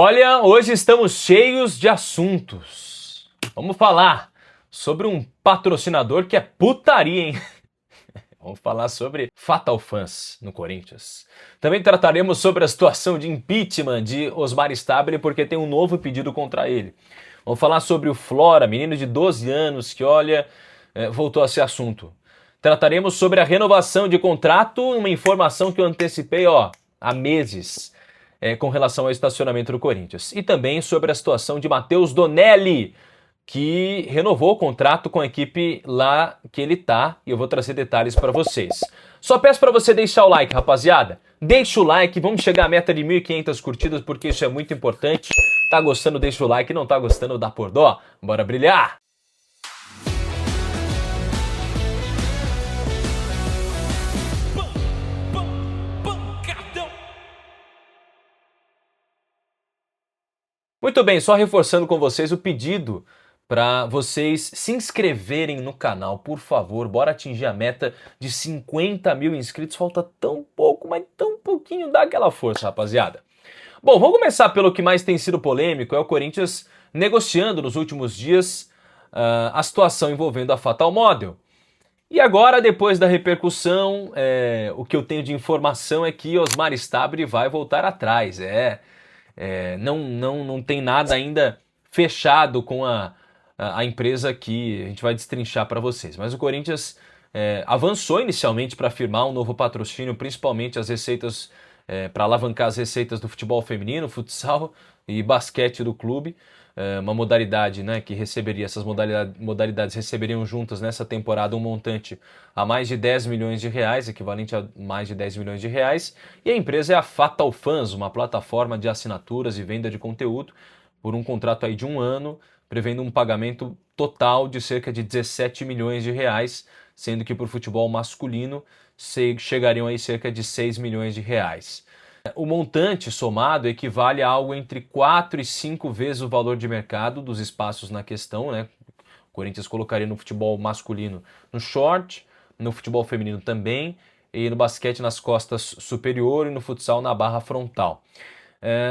Olha, hoje estamos cheios de assuntos. Vamos falar sobre um patrocinador que é putaria, hein? Vamos falar sobre Fatal Fans no Corinthians. Também trataremos sobre a situação de impeachment de Osmar Stabile, porque tem um novo pedido contra ele. Vamos falar sobre o Flora, menino de 12 anos que, olha, voltou a ser assunto. Trataremos sobre a renovação de contrato, uma informação que eu antecipei, há meses. Com relação ao estacionamento do Corinthians. E também sobre a situação de Matheus Donelli, que renovou o contrato com a equipe lá que ele tá, e eu vou trazer detalhes para vocês. Só peço para você deixar o like, rapaziada. Deixa o like, vamos chegar à meta de 1.500 curtidas, porque isso é muito importante. Tá gostando, deixa o like, não tá gostando, dá por dó. Bora brilhar! Muito bem, só reforçando com vocês o pedido para vocês se inscreverem no canal, por favor. Bora atingir a meta de 50 mil inscritos. Falta tão pouco, mas tão pouquinho. Dá aquela força, rapaziada. Bom, vamos começar pelo que mais tem sido polêmico. É o Corinthians negociando nos últimos dias a situação envolvendo a Fatal Model. E agora, depois da repercussão, o que eu tenho de informação é que Osmar Stabile vai voltar atrás. Não tem nada ainda fechado com a empresa que a gente vai destrinchar para vocês. Mas o Corinthians avançou inicialmente para firmar um novo patrocínio, principalmente as receitas, para alavancar as receitas do futebol feminino, futsal e basquete do clube. Uma modalidade, né, que receberia, essas modalidades receberiam juntas nessa temporada um montante a mais de 10 milhões de reais, equivalente a mais de 10 milhões de reais, e a empresa é a Fatal Fans, uma plataforma de assinaturas e venda de conteúdo, por um contrato aí de 1 ano, prevendo um pagamento total de cerca de 17 milhões de reais, sendo que por futebol masculino chegariam aí cerca de 6 milhões de reais. O montante somado equivale a algo entre 4 e 5 vezes o valor de mercado dos espaços na questão, né? O Corinthians colocaria no futebol masculino no short, no futebol feminino também, e no basquete nas costas superior e no futsal na barra frontal.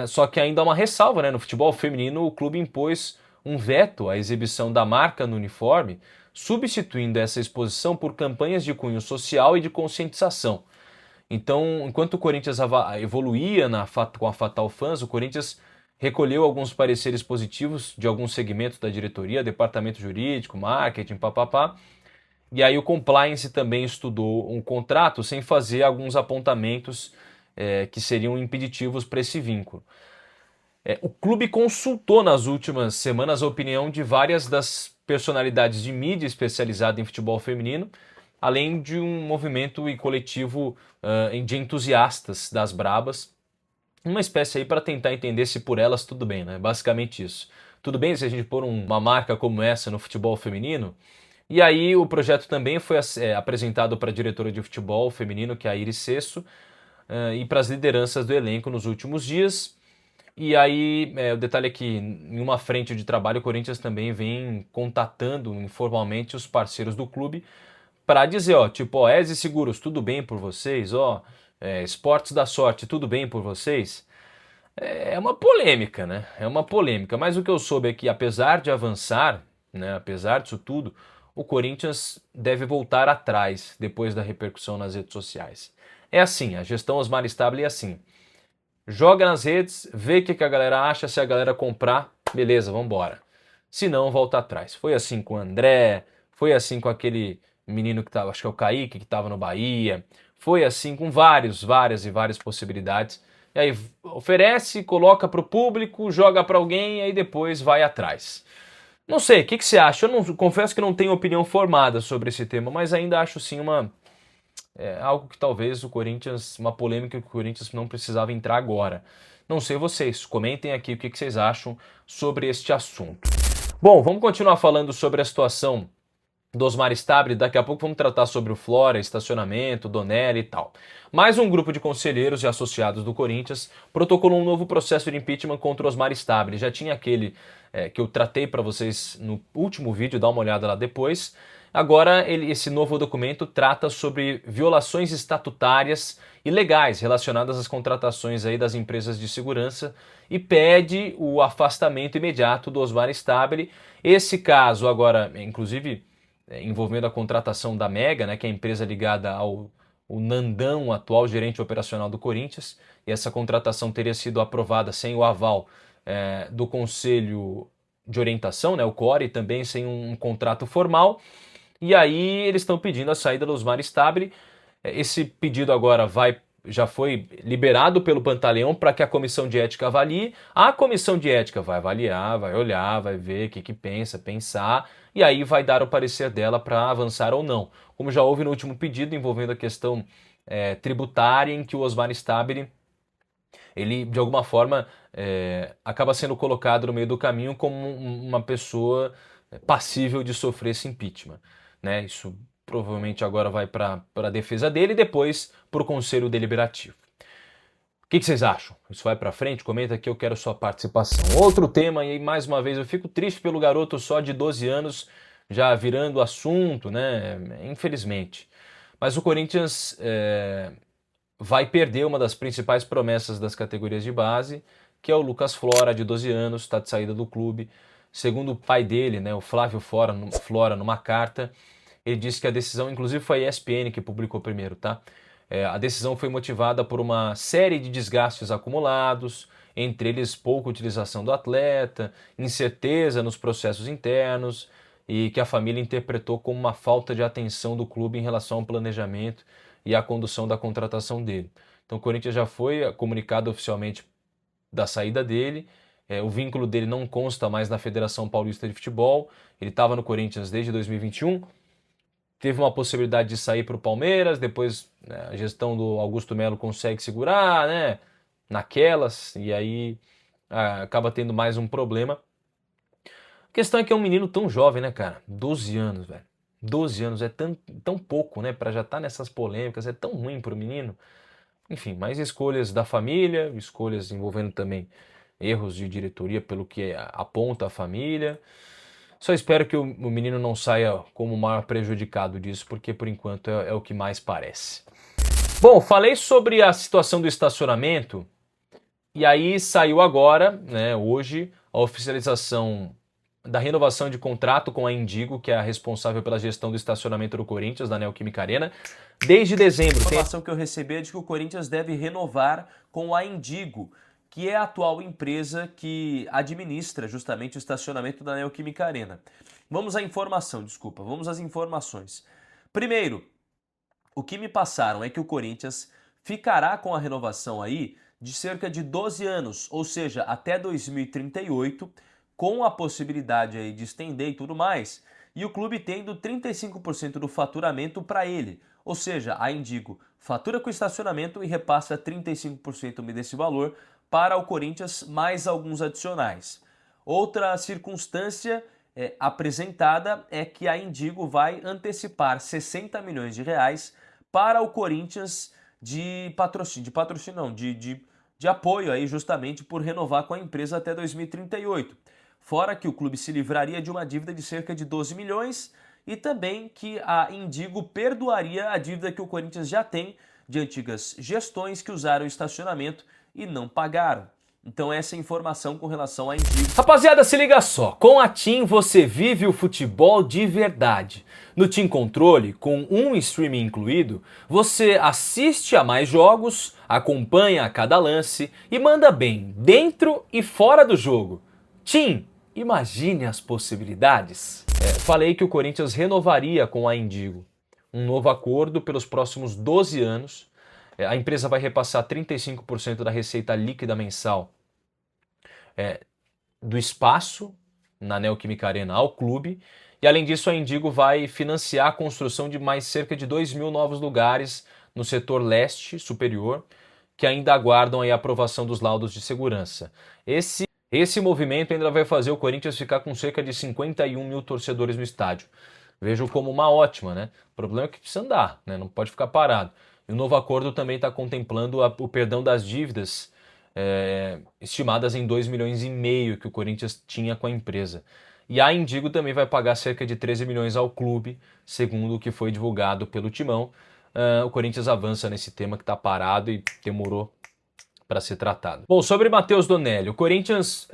Só que ainda há uma ressalva, né? No futebol feminino o clube impôs um veto à exibição da marca no uniforme, substituindo essa exposição por campanhas de cunho social e de conscientização. Então, enquanto o Corinthians evoluía com a Fatal Fans, o Corinthians recolheu alguns pareceres positivos de alguns segmentos da diretoria, departamento jurídico, marketing, papapá. E aí o compliance também estudou um contrato sem fazer alguns apontamentos que seriam impeditivos para esse vínculo. O clube consultou nas últimas semanas a opinião de várias das personalidades de mídia especializada em futebol feminino, além de um movimento e coletivo de entusiastas das brabas, uma espécie aí para tentar entender se por elas tudo bem, né? Basicamente isso. Tudo bem se a gente pôr uma marca como essa no futebol feminino? E aí o projeto também foi apresentado para a diretora de futebol feminino, que é a Iris Sesso, e para as lideranças do elenco nos últimos dias. E aí, o detalhe é que em uma frente de trabalho o Corinthians também vem contatando informalmente os parceiros do clube para dizer, ESE Seguros, tudo bem por vocês? Esportes da Sorte, tudo bem por vocês? É uma polêmica, né? É uma polêmica. Mas o que eu soube é que, apesar de avançar, né, apesar disso tudo, o Corinthians deve voltar atrás depois da repercussão nas redes sociais. É assim, a gestão Osmar Stabile é assim. Joga nas redes, vê o que a galera acha, se a galera comprar, beleza, vambora. Se não, volta atrás. Foi assim com o André, foi assim com aquele menino que tava, acho que é o Kaique, que estava no Bahia. Foi assim com várias possibilidades. E aí oferece, coloca para o público, joga para alguém e aí depois vai atrás. Não sei, o que você acha? Eu confesso que não tenho opinião formada sobre esse tema, mas ainda acho sim algo que talvez uma polêmica que o Corinthians não precisava entrar agora. Não sei vocês, comentem aqui o que vocês acham sobre este assunto. Bom, vamos continuar falando sobre a situação do Osmar Stabile, daqui a pouco vamos tratar sobre o Flora, estacionamento, Donelli e tal. Mais um grupo de conselheiros e associados do Corinthians protocolou um novo processo de impeachment contra o Osmar Stabile. Já tinha aquele que eu tratei para vocês no último vídeo, dá uma olhada lá depois. Agora, esse novo documento trata sobre violações estatutárias e legais relacionadas às contratações aí das empresas de segurança e pede o afastamento imediato do Osmar Stabile. Esse caso agora, inclusive, envolvendo a contratação da Mega, né, que é a empresa ligada ao o Nandão, atual gerente operacional do Corinthians, e essa contratação teria sido aprovada sem o aval do Conselho de Orientação, né, o CORE, e também sem um contrato formal. E aí eles estão pedindo a saída do Osmar Stabile. Esse pedido agora já foi liberado pelo Pantaleão para que a comissão de ética avalie. A comissão de ética vai avaliar, vai olhar, vai ver o que pensa, pensar, e aí vai dar o parecer dela para avançar ou não. Como já houve no último pedido envolvendo a questão tributária, em que o Osmar Stabile, ele de alguma forma acaba sendo colocado no meio do caminho como uma pessoa passível de sofrer esse impeachment, né? Isso provavelmente agora vai para a defesa dele e depois para o Conselho Deliberativo. O que vocês acham? Isso vai para frente? Comenta aqui, eu quero sua participação. Outro tema, e mais uma vez eu fico triste pelo garoto só de 12 anos já virando assunto, né? Infelizmente. Mas o Corinthians vai perder uma das principais promessas das categorias de base, que é o Lucas Flora, de 12 anos, está de saída do clube. Segundo o pai dele, né, o Flávio Flora, numa carta, ele disse que a decisão, inclusive foi a ESPN que publicou primeiro, tá? A decisão foi motivada por uma série de desgastes acumulados, entre eles pouca utilização do atleta, incerteza nos processos internos, e que a família interpretou como uma falta de atenção do clube em relação ao planejamento e à condução da contratação dele. Então o Corinthians já foi comunicado oficialmente da saída dele. O vínculo dele não consta mais na Federação Paulista de Futebol. Ele estava no Corinthians desde 2021. Teve uma possibilidade de sair para o Palmeiras, depois a gestão do Augusto Melo consegue segurar, né? Naquelas, e aí acaba tendo mais um problema. A questão é que é um menino tão jovem, né, cara? 12 anos, velho. 12 anos é tão pouco, né? Para já estar nessas polêmicas, é tão ruim para o menino. Enfim, mais escolhas da família, escolhas envolvendo também erros de diretoria pelo que aponta a família. Só espero que o menino não saia como o maior prejudicado disso, porque por enquanto é o que mais parece. Bom, falei sobre a situação do estacionamento, e aí saiu agora, né, hoje, a oficialização da renovação de contrato com a Indigo, que é a responsável pela gestão do estacionamento do Corinthians, da Neoquímica Arena, desde dezembro. A informação que eu recebi é de que o Corinthians deve renovar com a Indigo, que é a atual empresa que administra justamente o estacionamento da Neoquímica Arena. Vamos às informações. Primeiro, o que me passaram é que o Corinthians ficará com a renovação aí de cerca de 12 anos, ou seja, até 2038, com a possibilidade aí de estender e tudo mais, e o clube tendo 35% do faturamento para ele, ou seja, a Indigo fatura com estacionamento e repassa 35% desse valor para o Corinthians, mais alguns adicionais. Outra circunstância apresentada é que a Indigo vai antecipar 60 milhões de reais para o Corinthians de apoio aí justamente por renovar com a empresa até 2038. Fora que o clube se livraria de uma dívida de cerca de 12 milhões e também que a Indigo perdoaria a dívida que o Corinthians já tem de antigas gestões que usaram o estacionamento e não pagaram. Então essa é a informação com relação à Indigo. Rapaziada, se liga só, com a TIM você vive o futebol de verdade. No TIM Controle, com um streaming incluído, você assiste a mais jogos, acompanha a cada lance e manda bem dentro e fora do jogo. TIM, imagine as possibilidades. Falei que o Corinthians renovaria com a Indigo um novo acordo pelos próximos 12 anos. A empresa vai repassar 35% da receita líquida mensal do espaço na Neoquímica Arena ao clube. E além disso, a Indigo vai financiar a construção de mais cerca de 2.000 novos lugares no setor leste superior, que ainda aguardam aí a aprovação dos laudos de segurança. Esse movimento ainda vai fazer o Corinthians ficar com cerca de 51 mil torcedores no estádio. Vejo como uma ótima, né? O problema é que precisa andar, né? Não pode ficar parado. E o novo acordo também está contemplando o perdão das dívidas estimadas em 2,5 milhões que o Corinthians tinha com a empresa. E a Indigo também vai pagar cerca de 13 milhões ao clube, segundo o que foi divulgado pelo Timão. O Corinthians avança nesse tema que está parado e demorou para ser tratado. Bom, sobre Matheus Donelli, o Corinthians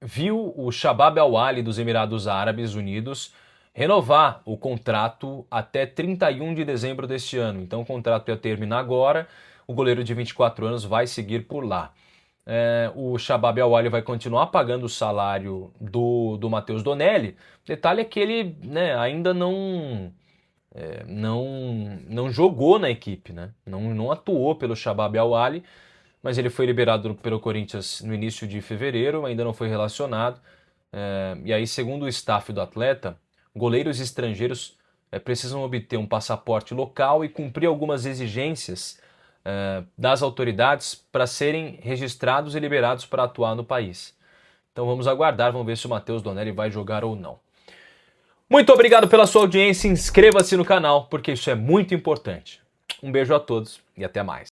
viu o Shabab Al-Ahly dos Emirados Árabes Unidos renovar o contrato até 31 de dezembro deste ano. Então o contrato ia terminar agora, o goleiro de 24 anos vai seguir por lá. O Shabab Al-Ahly vai continuar pagando o salário do Matheus Donelli. Detalhe é que ele ainda não jogou na equipe, né? Não atuou pelo Shabab Al-Ahly, mas ele foi liberado pelo Corinthians no início de fevereiro, ainda não foi relacionado. E aí, segundo o staff do atleta, goleiros estrangeiros precisam obter um passaporte local e cumprir algumas exigências das autoridades para serem registrados e liberados para atuar no país. Então vamos aguardar, vamos ver se o Matheus Donelli vai jogar ou não. Muito obrigado pela sua audiência, inscreva-se no canal, porque isso é muito importante. Um beijo a todos e até mais.